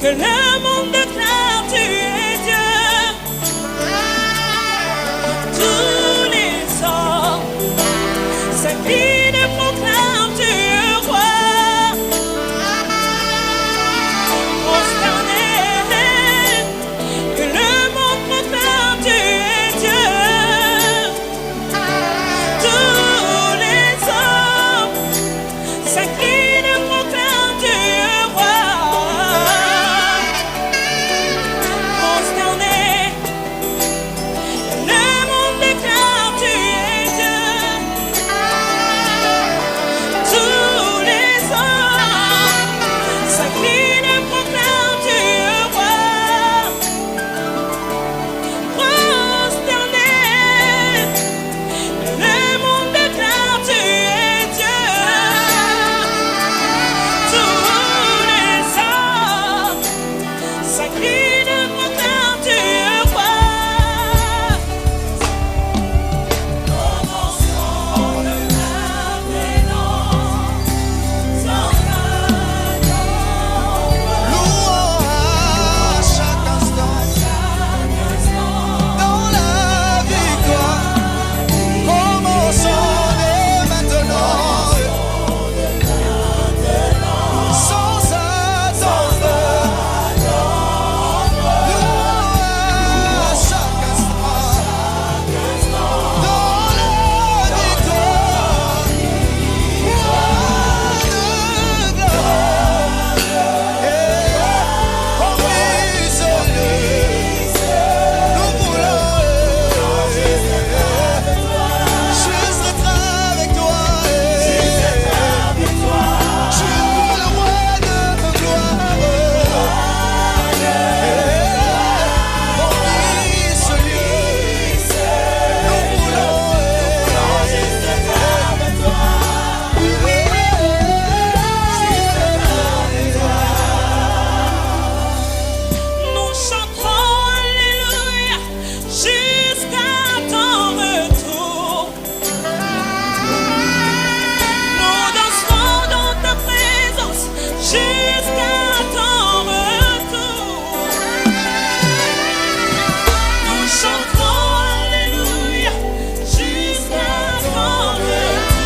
que le monde déclare tu es Dieu. Tous les hommes s'inclinent et proclament tu es roi. Prosternés, que le monde proclame tu es Dieu. Tous les hommes s'inclinent et proclament tu es roi. Prosternés, le monde déclare tu es Dieu. Tous les hommes s'inclinent et proclament tu es roi. Prosternés, le monde déclare tu es Dieu. Tous les hommes s'inclinent et proclament tu es roi. Louons à chaque instant dans la victoire. Commençons dès maintenant, sans attendre. Louons à chaque instant dans la victoire. De gloire, on brise nous voulons juste être avec toi. Tu es le roi de gloire. On brise ce lieu. Nous voulons juste être avec toi. Nous chanterons Alléluia jusqu'à ton retour. Nous danserons dans ta présence jusqu'à ton retour. Nous chanterons Alléluia jusqu'à ton retour.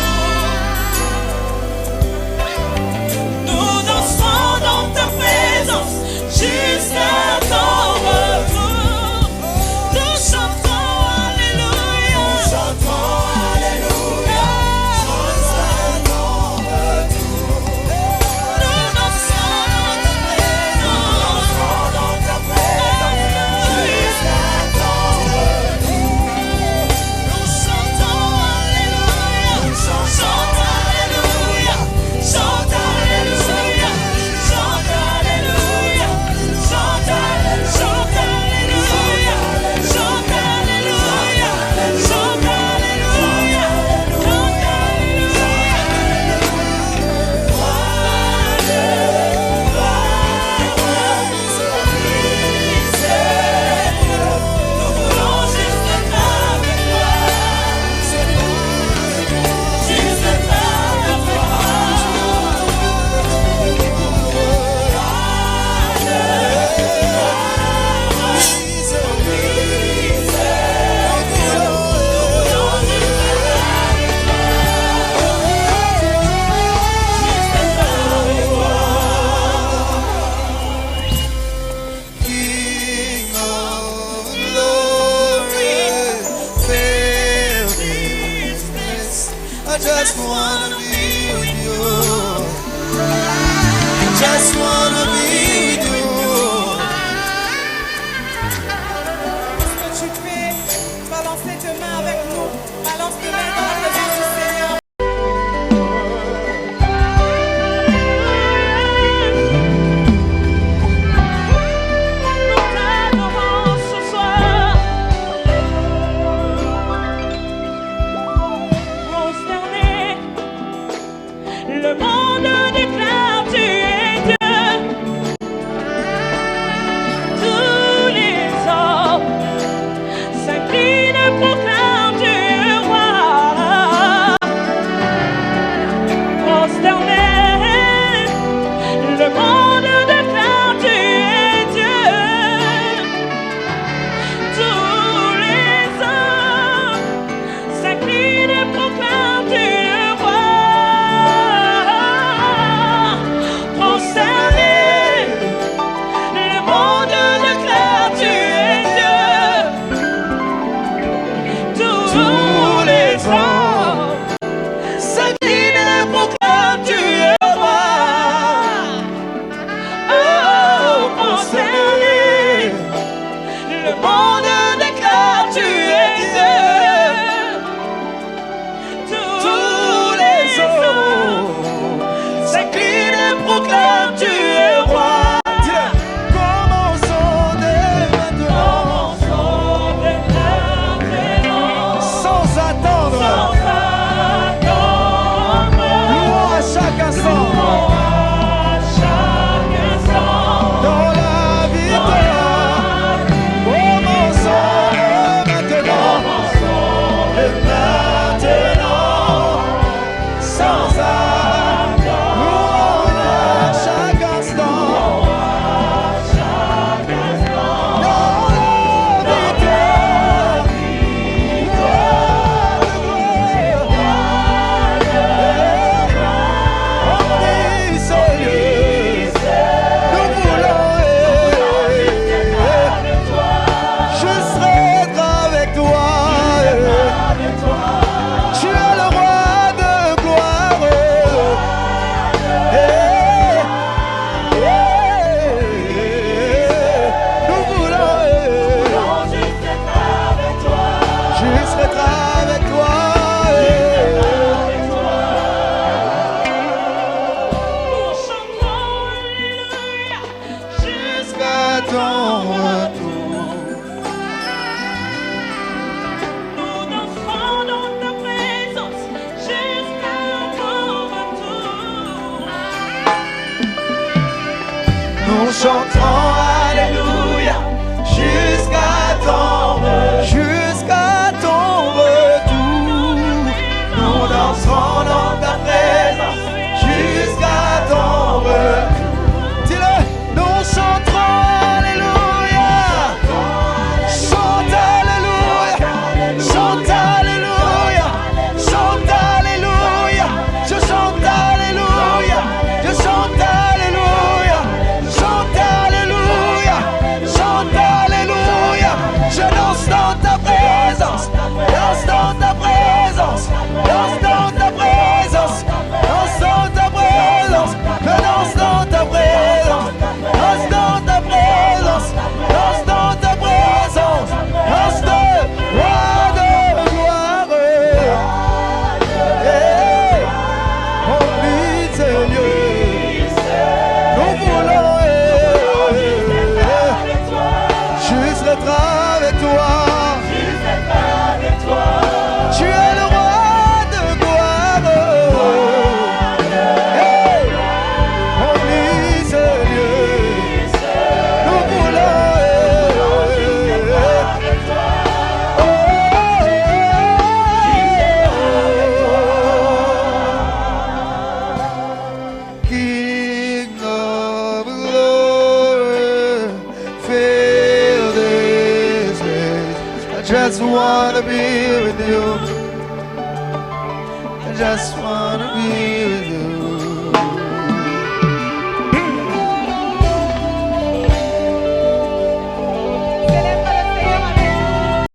Nous danserons dans ta présence jusqu'à ton retour. Nous chantons Alléluia. Nous chantons Alléluia jusqu'à ton retour. Nous dansons dans ta présence jusqu'à ton retour. Nous chantons Alléluia. Chante Alléluia. Chante Alléluia. Chante Alléluia. Chante Alléluia. Chante Alléluia. Chante Alléluia. Chante Alléluia. Nous voulons juste être avec toi. Juste être avec toi. King of glory, fill this place. I just wanna be with you. I just wanna be with you. Ce que tu fais, balancer tes mains avec nous. Balance tes mains dans la présence du Seigneur. Nous t'adorons ce soir. Prosternés, le monde déclare tu es Dieu. Tous les hommes s'inclinent et proclament tu es roi. Prosternés, le monde déclare tu es nous chanterons Alléluia jusqu'à ton retour. Nous danserons dans ta présence jusqu'à ton retour. Dis-le, nous chanterons Alléluia. Chante Alléluia, chante Alléluia, chante Alléluia. Je chante Alléluia, je chante Alléluia, chante Alléluia, chante Alléluia. Je danse dans ta présence, danse dans ta présence, danse dans ta présence, danse dans ta présence, je danse dans ta présence, danse dans ta présence, danse dans ta présence, danse de roi de gloire. Hey, remplis tes lieux, nous voulons juste être avec toi. Tu es le roi de gloire. Hey, remplis ces lieux. Nous voulons King of glory, fill this place. I just wanna be with you. I just wanna be with you.